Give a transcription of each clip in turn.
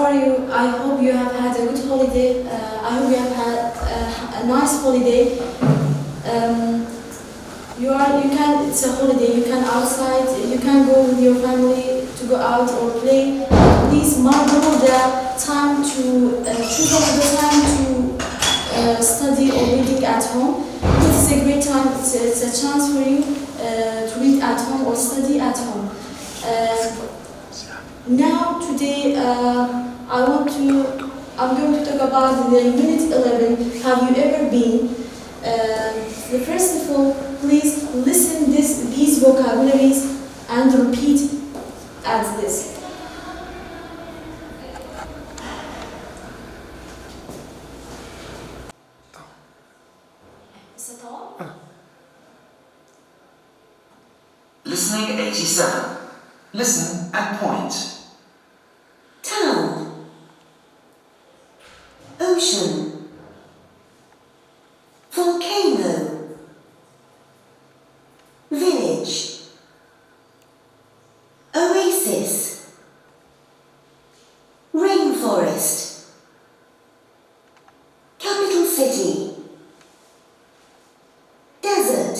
are you? I hope you have had a good holiday. I hope you have had a nice holiday. It's a holiday, you can outside, you can go with your family to go out or play. Please mark the time to, choose the time to study or reading at home. This is a great time, it's a chance for you to read at home or study at home. Now, today, I'm going to talk about the Unit 11, Have You Ever Been? First of all, please listen these vocabularies and repeat as this. Listening 87. Listen and point. Town. Ocean. Volcano. Village. Oasis. Rainforest. Capital city. Desert.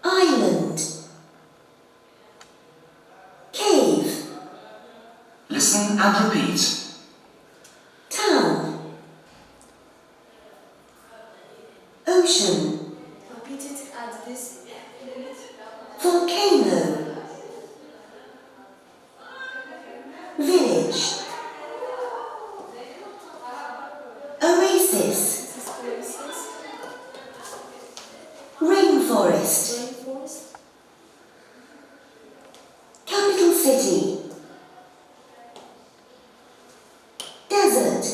Island. Cave. Listen and repeat. Town. Ocean. Repeat it at this minute. Volcano. Village. Oasis. Rainforest. Capital city. Desert.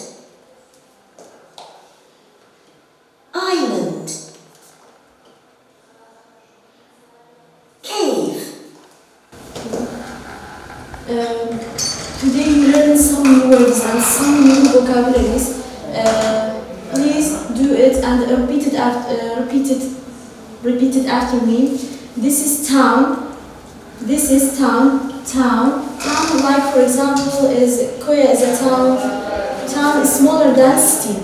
Island. Cave. Today you learn some new words and some new vocabularies. Please do it and repeat it after me. This is town. This is town. Town, like for example, Koya is a town. Town is smaller than city.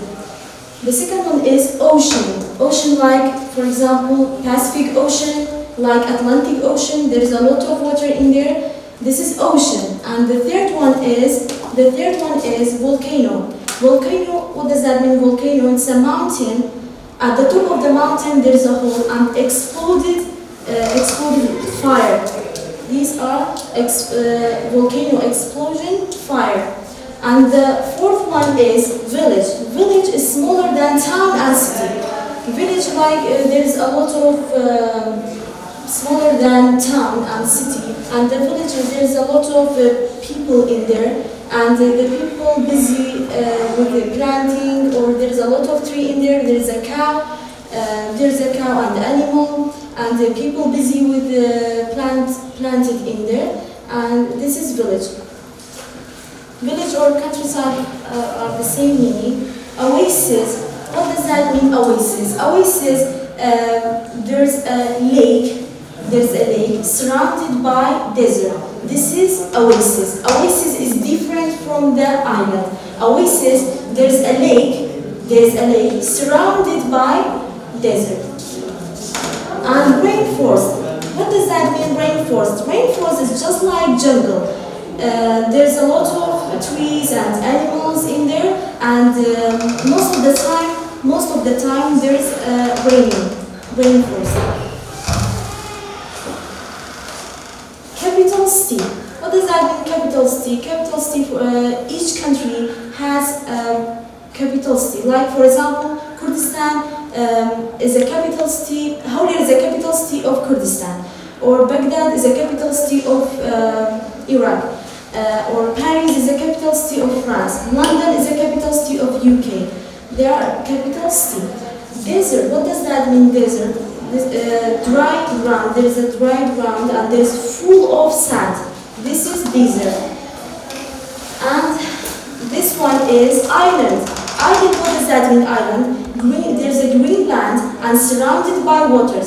The second one is ocean. Ocean, like for example, Pacific Ocean, like Atlantic Ocean. There is a lot of water in there. This is ocean. And the third one is volcano. Volcano, what does that mean? Volcano, it's a mountain. At the top of the mountain, there is a hole and exploded fire. These are volcano explosion, fire. And the fourth one is village. Village is smaller than town and city. Village, like there is a lot of smaller than town and city. And the village, there is a lot of people in there. And the people busy with the planting, or there is a lot of tree in there. There is a cow. There's a cow and animal, and the people busy with the planted in there. And this is village. Village or countryside are the same meaning. Oasis, what does that mean, oasis? Oasis, there's a lake surrounded by desert. This is oasis. Oasis is different from the island. Oasis, there's a lake surrounded by desert. And rainforest, what does that mean, rainforest? Rainforest is just like jungle. There's a lot of trees and animals in there, and most of the time there's rainforest. Capital city. What does that mean, capital city? Capital city, each country has a capital city. Like for example, Kurdistan is a capital city. Hawler is a capital city of Kurdistan, or Baghdad is a capital city of Iraq. Or Paris is a capital city of France. London is a capital city of UK. They are capital city. Desert, what does that mean, desert? Dry ground, there is a dry ground and there is full of sand. This is desert. And this one is island. Island, what does that mean, island? There's a green land and surrounded by water.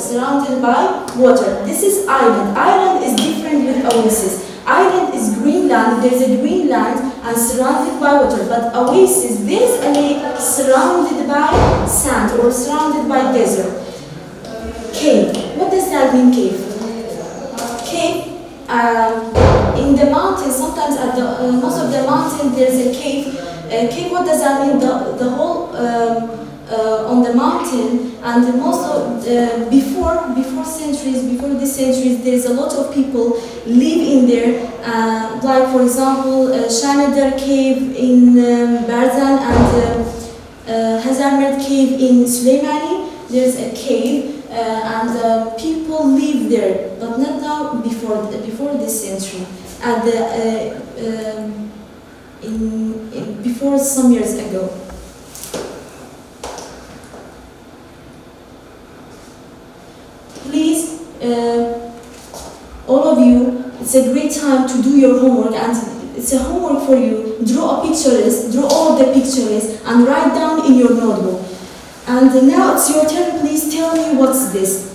This is island. Island is different with oasis. Island is Greenland, there's a Greenland and surrounded by water. But oasis, there's a lake surrounded by sand or surrounded by desert. Cave, what does that mean, cave? Cave, in the mountains, sometimes at the most of the mountains there's a cave. Cave, what does that mean? The whole on the mountain, and most of before this centuries, there's a lot of people live in there. Like for example, Shanadar cave in Barzan and Hazarmert cave in Suleimani. There's a cave, and people live there, but not now. Before this century, and before some years ago. Please, all of you, it's a great time to do your homework, and it's a homework for you. Draw a picture list, draw all of the picture lists, and write down in your notebook. And now it's your turn. Please tell me what's this.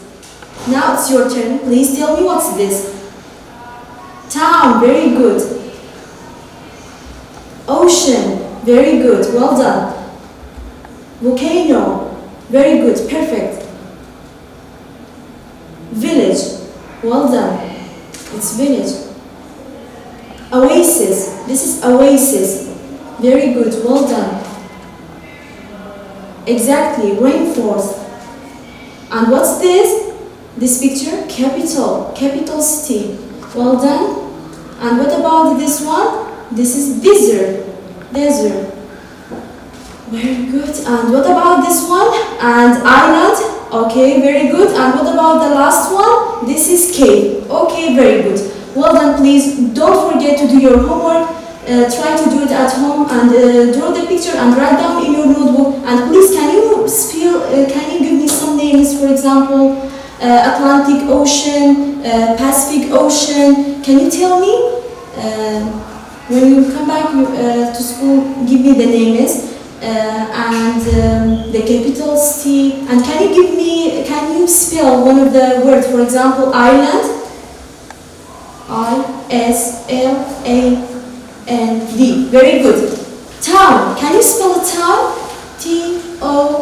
Now it's your turn. Please tell me what's this. Town, very good. Ocean, very good. Well done. Volcano, very good. Perfect. Village, well done. It's village. Oasis, this is oasis. Very good, well done. Exactly, rainforest. And what's this? This picture? Capital, capital city. Well done. And what about this one? This is desert, desert. Very good. And what about this one? And island. Okay, very good. And what about the last one? This is cave. Okay, very good. Well done. Please don't forget to do your homework. Try to do it at home and draw the picture and write down in your notebook. And please, can you give me some names? For example, Atlantic Ocean, Pacific Ocean. Can you tell me? When you come back to school, give me the names. And the capital city, and can you spell one of the words? For example, island. I-S-L-A-N-D. Very good. Town. Can you spell a town? T-O-W-N.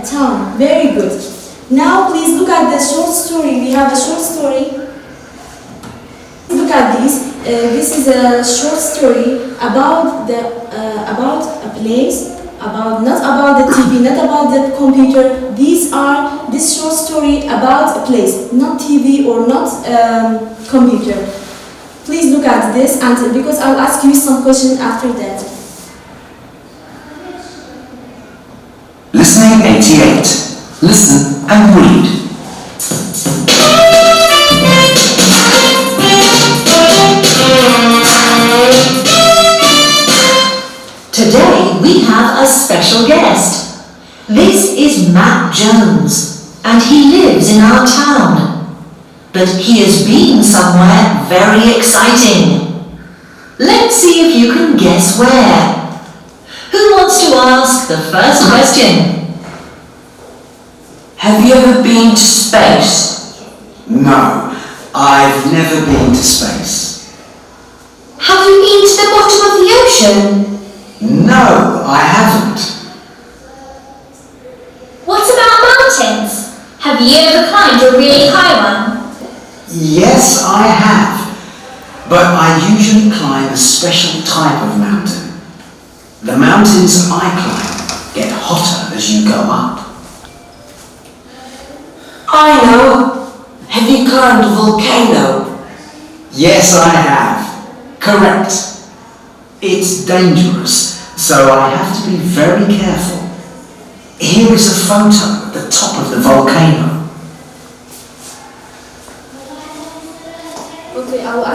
Town. Very good. Now please look at the short story. We have a short story. Look at this. This is a short story about a place, not about the TV, not about the computer. This short story about a place, not TV or not computer. Please look at this, and because I'll ask you some questions after that. Listening 88. Listen and read. Today we have a special guest. This is Matt Jones, and he lives in our town. But he has been somewhere very exciting. Let's see if you can guess where. Who wants to ask the first question? Have you ever been to space? No, I've never been to space. Have you been to the bottom of the ocean? No, I haven't. What about mountains? Have you ever climbed a really high one? Yes, I have. But I usually climb a special type of mountain. The mountains I climb get hotter as you go up. I know. Have you climbed a volcano? Yes, I have. Correct. It's dangerous, so I have to be very careful. Here is a photo at the top of the volcano. Okay, I will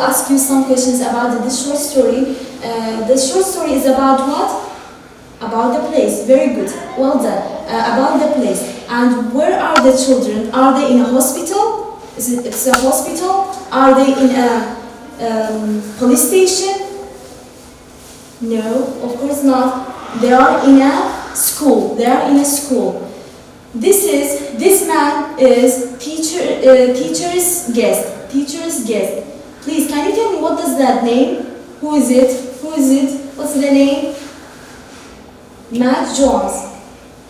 ask you some questions about this short story. The short story is about what? About the place. Very good. Well done. About the place. And where are the children? Are they in a hospital? It's a hospital? Are they in a police station? No, of course not. They are in a school. They are in a school. This man is teacher's guest. Teacher's guest. Please, can you tell me what does that name? Who is it? Who is it? What's the name? Matt Jones.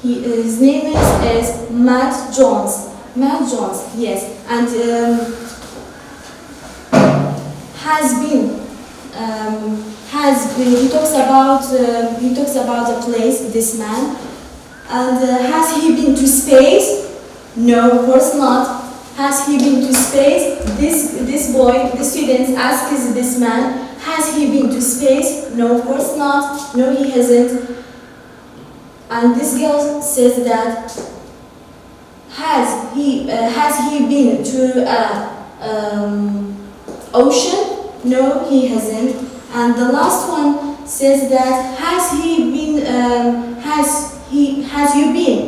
His name is Matt Jones. Matt Jones, yes. And he talks about a place, this man. And has he been to space? No, of course not. Has he been to space? This boy, the students asks this man, has he been to space? No, of course not. No, he hasn't. And this girl says that, has he been to ocean? No, he hasn't. And the last one says that, has you been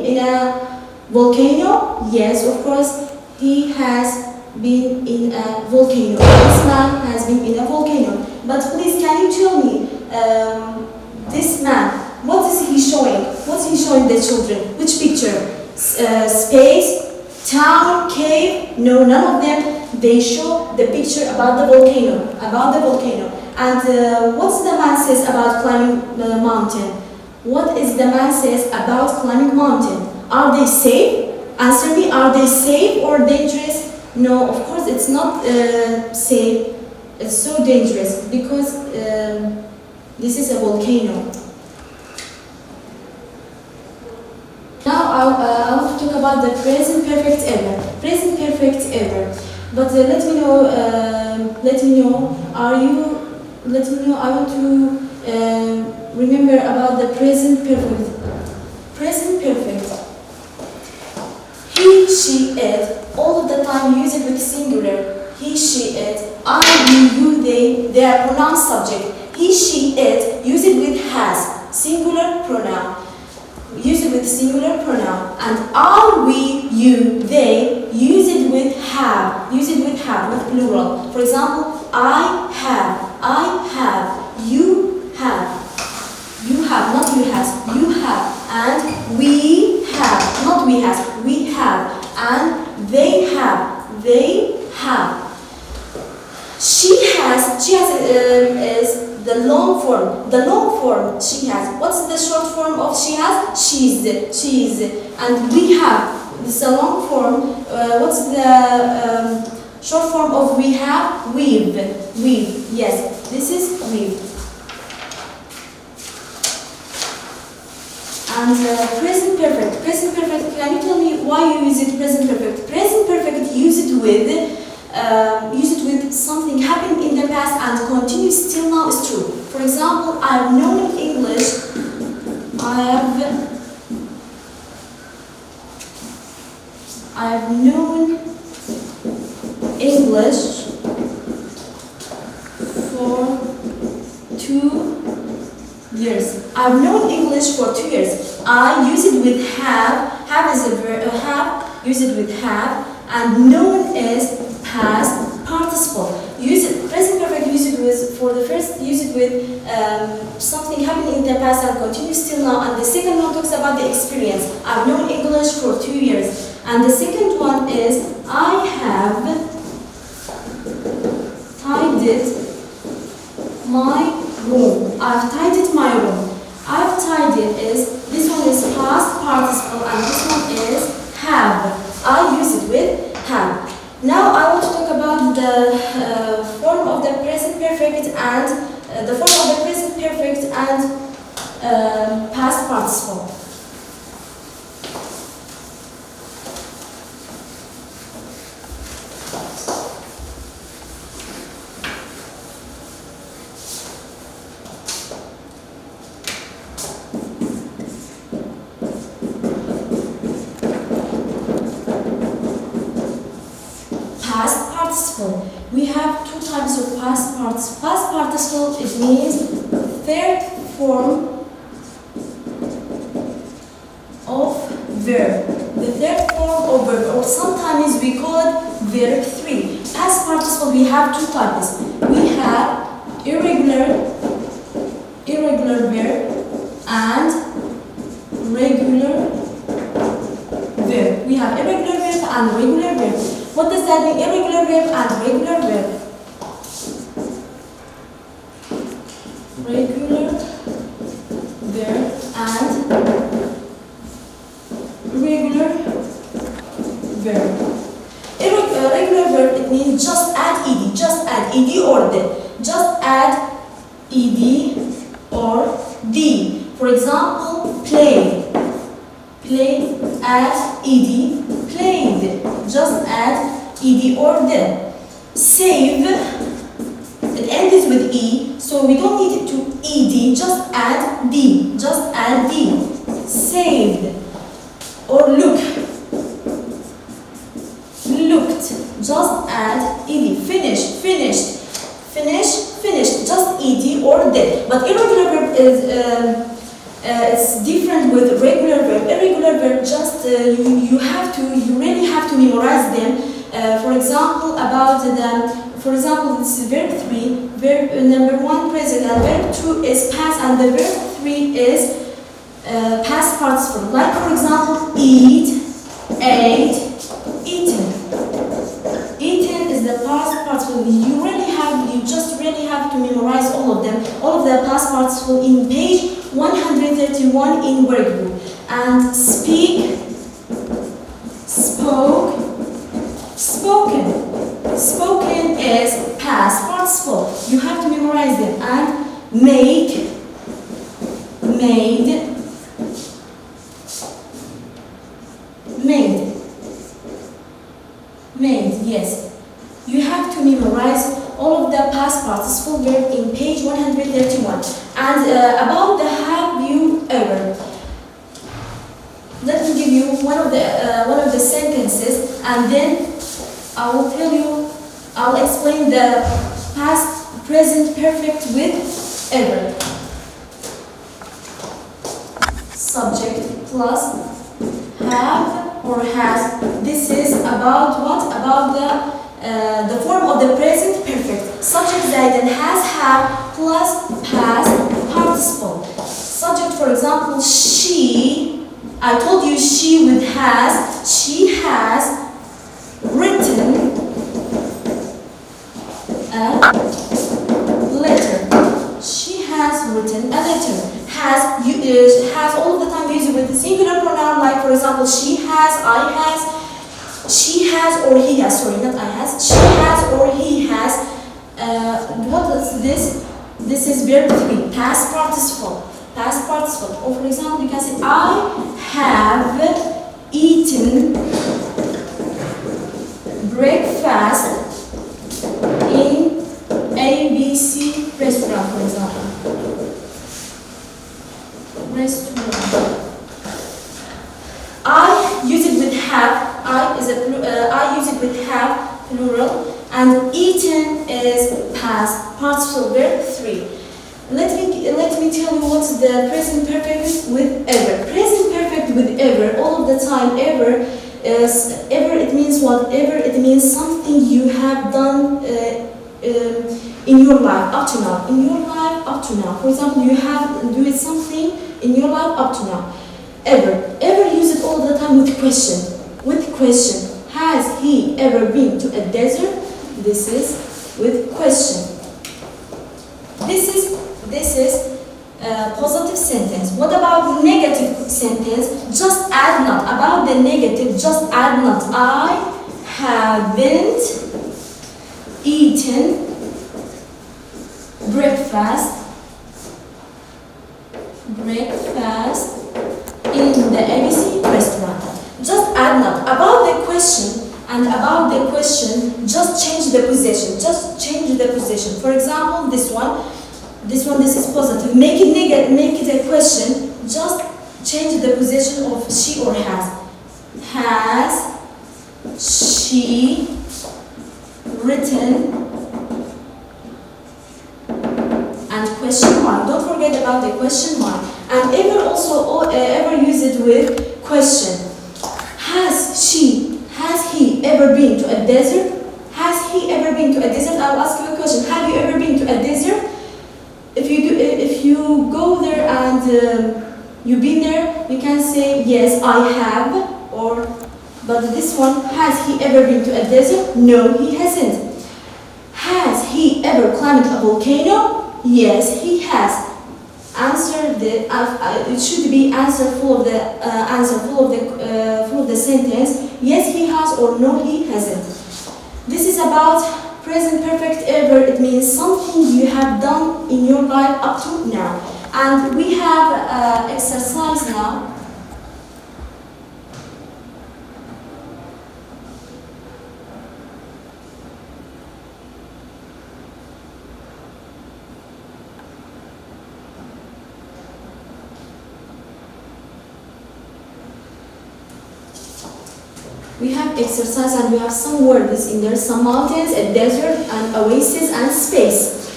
in a volcano? Yes, of course, he has been in a volcano. This man has been in a volcano. But please, can you tell me, this man, what is he showing? What's he showing the children? Which picture? Space, town, cave? No, none of them. They show the picture about the volcano. And what's the man says about climbing the mountain? What is the man says about climbing mountain? Are they safe? Answer me, are they safe or dangerous? No, of course it's not safe. It's so dangerous because this is a volcano. Now I want to talk about the present perfect ever. Present perfect ever. But let me know, I want to remember about the present perfect. Present perfect. He, she, it, all of the time use it with singular. He, she, it, I, you, they are pronoun subject. He, she, it, use it with has, singular pronoun. Use it with singular pronoun. And are, we, you, they, use it with have. Use it with have, with plural. For example, I have, you have. You have, not you has, you have. And we have, not we has, we have. And they have, they have. She has is the long form. The long form, she has. What's the short form of she has? She's. And we have, this is a long form. What's the short form of we have? We've. Yes, this is we've. And present perfect. Present perfect, can you tell me why you use it present perfect? Present perfect, use it with something happened in the past and continues till now is true. For example, I've known English. I've known English for 2 years. I've known English for 2 years. I use it with have. Have is a verb. Use it with have. And known is past participle. Use it present perfect. Use it with for the first. Use it with something happening in the past and continues till now. And the second one talks about the experience. I've known English for 2 years. And the second one is I have tidied my room. I've tidied my room. I've tidied is, this one is past participle and this one is have. I use it with have. Now I want to talk about the form of the present perfect and past participle. Past participle. We have two types of past participle. Past participle, it means third form of verb. The third form of verb, or sometimes we call it verb 3. Past participle, we have two types. We have irregular verb and regular verb. We have irregular verb and regular verb. What does that mean? Irregular verb and regular verb. regular verb, it means just add ed or the. Just add ed or the. For example, play. Play, add ed, played. Just add ed or the. Save, it ends with e, so we don't need it to ed, just add d. Just add d. Saved. Or look. Looked. Just add ed. Finished. Finished. Just ed or the. But irregular verb is it's different with regular verb. Irregular verb just you really have to memorize them. For example, this is verb 3, verb number 1 present, and verb 2 is past, and the verb 3 is past participle. Like for example, eat, ate, eaten. Eaten is the past participle. You just really have to memorize all of them, all of the past participle in page 131 in workbook. And speak, spoke, spoken. Spoken is past participle. You have to memorize them. And make, made, yes. You have to memorize all of the past participle verb in page 131. And about the have you ever. Let me give you one of the sentences, and then I'll explain the past, present, perfect with ever. Subject plus have or has. This is about what? About the form of the present perfect. Subject زائد has, have plus past participle. Subject, for example, she. I told you she with has. She has written a letter. She has written a letter. Has all of the time used with the singular pronoun, like for example, she has, I has, she has or he has, sorry, not I has, she has or he has. What is this? This is verb 3, past participle. Past participle. Or for example, you can say, I have eaten breakfast in ABC restaurant, for example. Restaurant. I use it with have. I use it with have, plural, and eaten is past participle verb 3. Let me tell you what's the present perfect with ever. Present perfect with ever, all of the time. Ever it means whatever. It means something you have done in your life up to now. In your life up to now. For example, you have doing something in your life up to now. Ever use it all the time with question. With question. Has he ever been to a desert? This is with question. This is a positive sentence. What about negative sentence? Just add not. About the negative, just add not. I haven't eaten breakfast in the ABC restaurant. Just add not. About the question, just change the position. For example, this is positive. Make it negative, make it a question. Just change the position of she or has. Has she written and question mark. Don't forget about the question mark. And ever use it with question. Has he ever been to a desert? Has he ever been to a desert? I'll ask you a question. Have you ever been to a desert? If you go there and you've been there, you can say yes, I have. But this one, has he ever been to a desert? No, he hasn't. Has he ever climbed a volcano? Yes, he has. It should be answer full of the sentence. Yes, he has, or no, he hasn't. This is about present perfect ever. It means something you have done in your life up to now. And we have exercise now. We have exercise and we have some words in there, some mountains, a desert, an oasis, and space.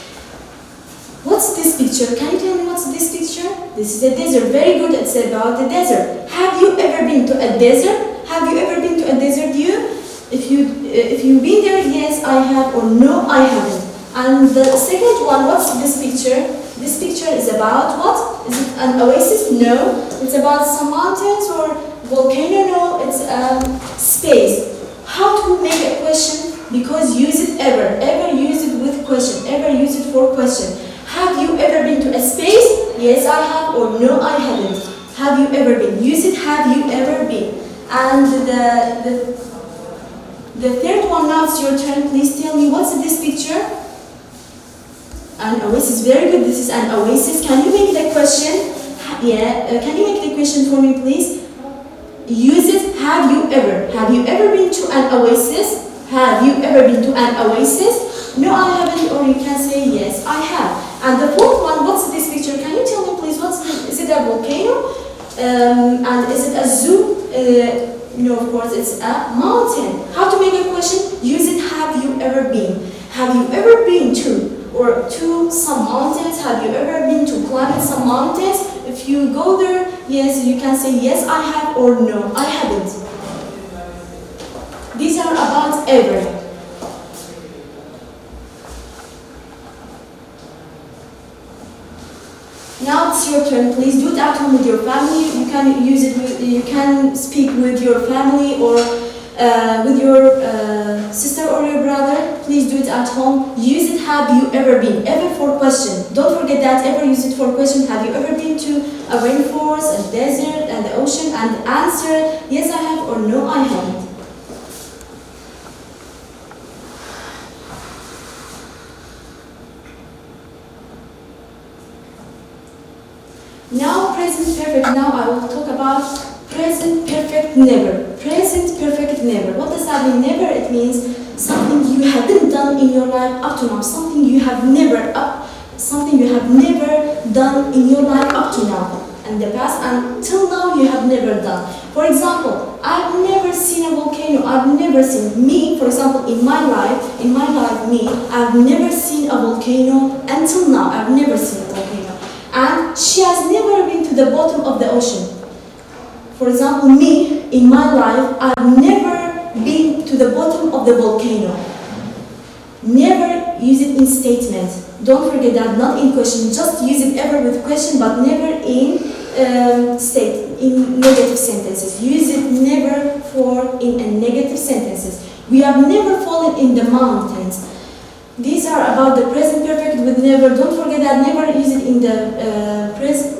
What's this picture? Can you tell me what's this picture? This is a desert. Very good, it's about the desert. Have you ever been to a desert? Have you ever been to a desert, you? If you've been there, yes, I have, or no, I haven't. And the second one, what's this picture? This picture is about what? Is it an oasis? No. It's about some mountains or volcano? No, it's space. How to make a question? Because use it ever. Ever use it with question. Ever use it for question. Have you ever been to a space? Yes, I have, or no, I haven't. Have you ever been? Use it, have you ever been? And the third one, now it's your turn. Please tell me, what's this picture? An oasis, very good. This is an oasis. Can you make the question? Yeah, can you make the question for me, please? Use it, have you ever? Have you ever been to an oasis? Have you ever been to an oasis? No, I haven't, or you can say yes, I have. And the fourth one, what's this picture? Can you tell me, please, what's this? Is it a volcano? And is it a zoo? No, of course, it's a mountain. How to make a question? Use it, have you ever been? Have you ever been to? Or to some mountains? Have you ever been to climb some mountains? If you go there, yes, you can say yes, I have, or no, I haven't. These are about ever. Now it's your turn. Please do it at home with your family. You can use it. You can speak with your family or with your sister or your brother. Please do it at home. Use it. Have you ever been? Ever for question. Don't forget that. Ever use it for question. Have you ever been to a rainforest, a desert, and the ocean? And answer yes, I have, or no, I haven't. Now present perfect. Now I will talk about present perfect never. Present perfect never. What does that mean? Never, it means something you haven't done in your life up to now. Something you have never done in your life up to now. In the past, until now you have never done. For example, I've never seen a volcano. I've never seen me, for example, in my life, I've never seen a volcano until now. I've never seen a volcano. And she has never been to the bottom of the ocean. For example, me, in my life, I've never been to the bottom of the volcano. Never use it in statement. Don't forget that, not in question. Just use it ever with question, but never in in negative sentences. Use it never in a negative sentences. We have never fallen in the mountains. These are about the present perfect with never. Don't forget that never use it in the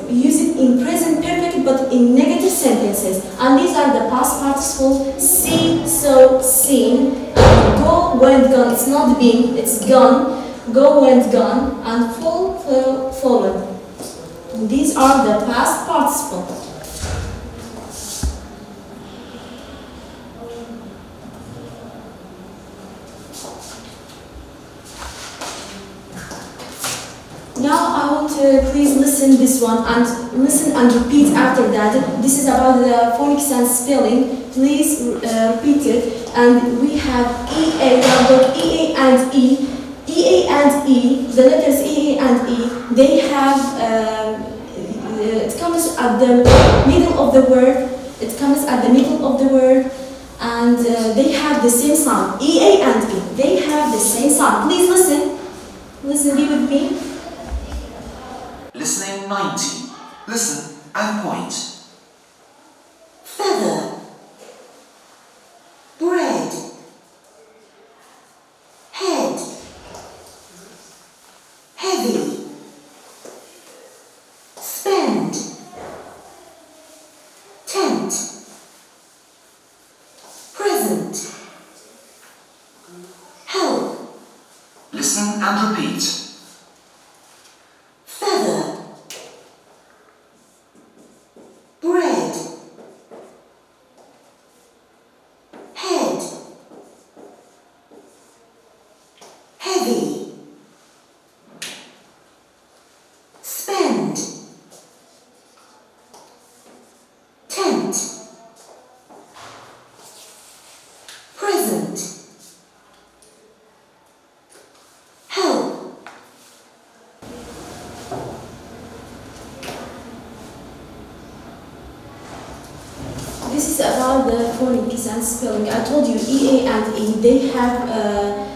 use it in present perfect but in negative sentences. And these are the past participle: see, saw, seen, go, went, gone. It's not been, it's gone. Go, went, gone, and fall, fell, fallen. These are the past participle. Now I want to please listen this one and listen and repeat after that. This is about the phonics and spelling. Please repeat it. And we have EA, EA and E. EA and E, the letters EA and E, they have, it comes at the middle of the word. It comes at the middle of the word. And they have the same sound. EA and E, they have the same sound. Please listen. Listen, be with me. Listening 90. Listen and point. Feather. Bread. Head. Heavy. Spend. Tent. Present. Listen and repeat. Feather. Bread. Head. Heavy. Spend. Tent. Present. Help. This is about the phonics and spelling. I told you EA and E, they have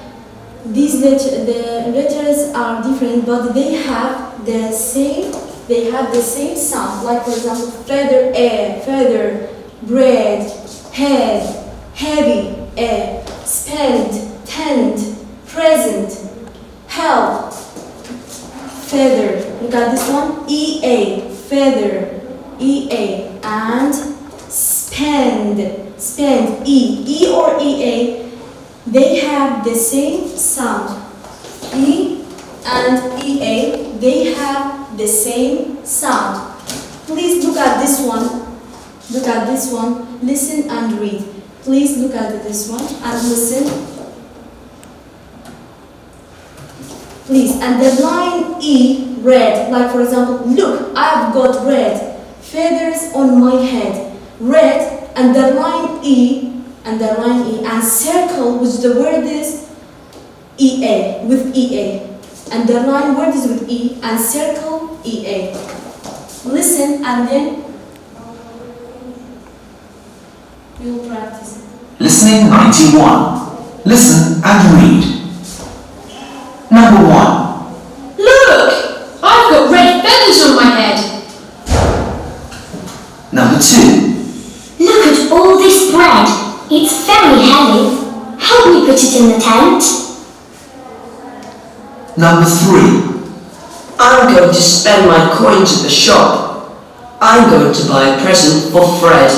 these the letters are different, but they have the same sound. Like for example, feather, feather, bread, head, heavy, spend, tent, present, help, feather. Look at this one, EA, feather, EA, and spend, E or EA, they have the same sound. E and EA, they have the same sound. Please look at this one. Look at this one. Listen and read. Please look at this one and listen. Please underline E, red. Like for example, look, I've got red. Feathers on my head. Red, underline E, and circle which the word is EA, with EA. Underline word is with E and circle EA. Listen and then you'll practice. Listening 91. Listen and read. Number 1. Look! I've got red feathers on my head. Number 2. Look at all this bread. It's very heavy. Help me put it in the tent. Number 3. I'm going to spend my coins at the shop. I'm going to buy a present for Fred.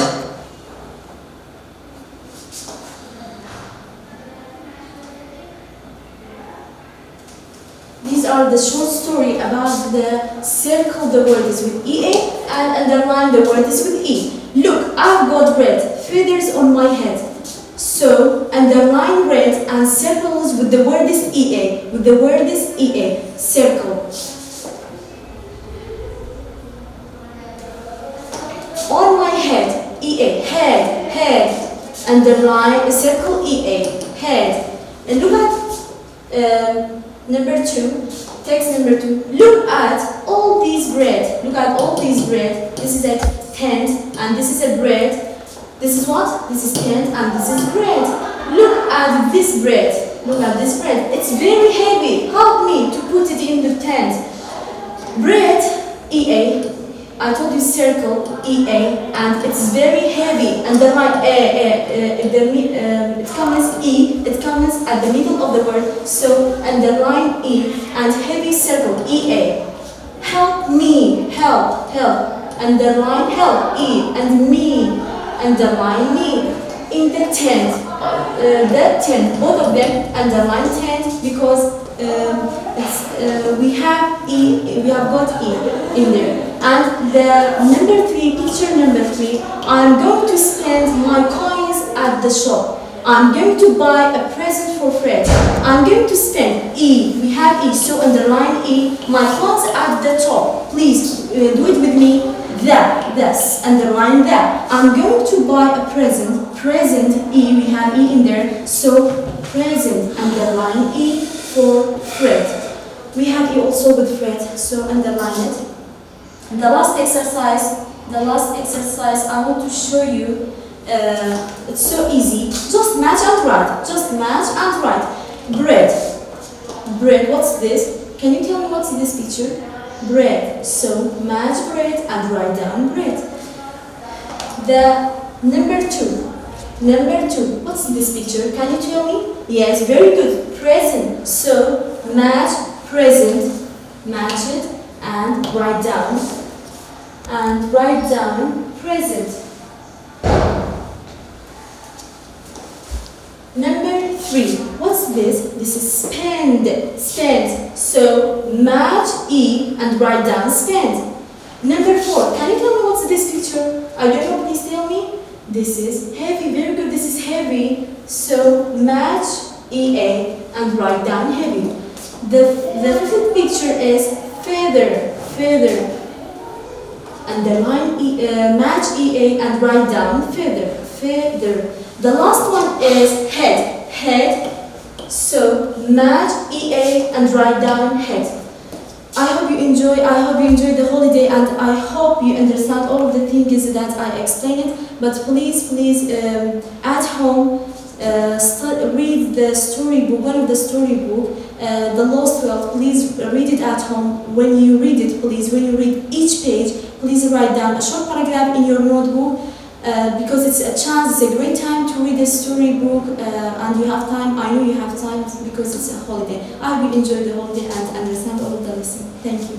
These are the short story about the circle the word is with EA and underline the word is with E. Look, I've got red feathers on my head. So underline red and circles with the word is EA. With the word is EA. Circle. On my head, EA. Head. Underline circle EA. Head. And look at number 2. Text number 2. Look at all these bread. Look at all these bread. This is a tent and this is a bread. This is what? This is tent and this is bread. Look at this bread. Look at this bread. It's very heavy. Help me to put it in the tent. Bread, EA. I told you circle, EA, and it's very heavy. Underline it comes E. It comes at the middle of the word. So underline E and heavy circle, EA. Help me. Help. Underline help, E, and me. Underline me. In the tent, both of them underline tent because we have E, we have got E in there. And the number 3, picture number 3, I'm going to spend my coins at the shop. I'm going to buy a present for Fred. I'm going to spend E, we have E, so underline E, my coins at the top. Please do it with me. This, underline that. I'm going to buy a present, E, we have E in there, so present, underline E for Fred. We have E also with Fred, so underline it. And the last exercise I want to show you, it's so easy. Just match and write. Bread, what's this? Can you tell me what's this picture? Bread. So match bread and write down bread. The number 2, what's this picture? Can you tell me? Yes, very good. Present. So match present, match it and write down present. Number 3. What's this? This is spend. Spend. So match E and write down spend. Number 4. Can you tell me what's this picture? I don't know. Please tell me. This is heavy. Very good. This is heavy. So match EA and write down heavy. The fifth picture is feather. Feather. Underline match EA and write down feather. Feather. The last one is head. Head. So match EA and write down head. I hope you enjoy the holiday, and I hope you understand all of the things that I explained. But please, at home, read the storybook, one of the storybook, The Lost World. Please read it at home. When you read it, when you read each page, please write down a short paragraph in your notebook, because it's a great time to read the storybook, and you have time. I know you have time because it's a holiday. I will enjoy the holiday and understand all of the lessons. Thank you.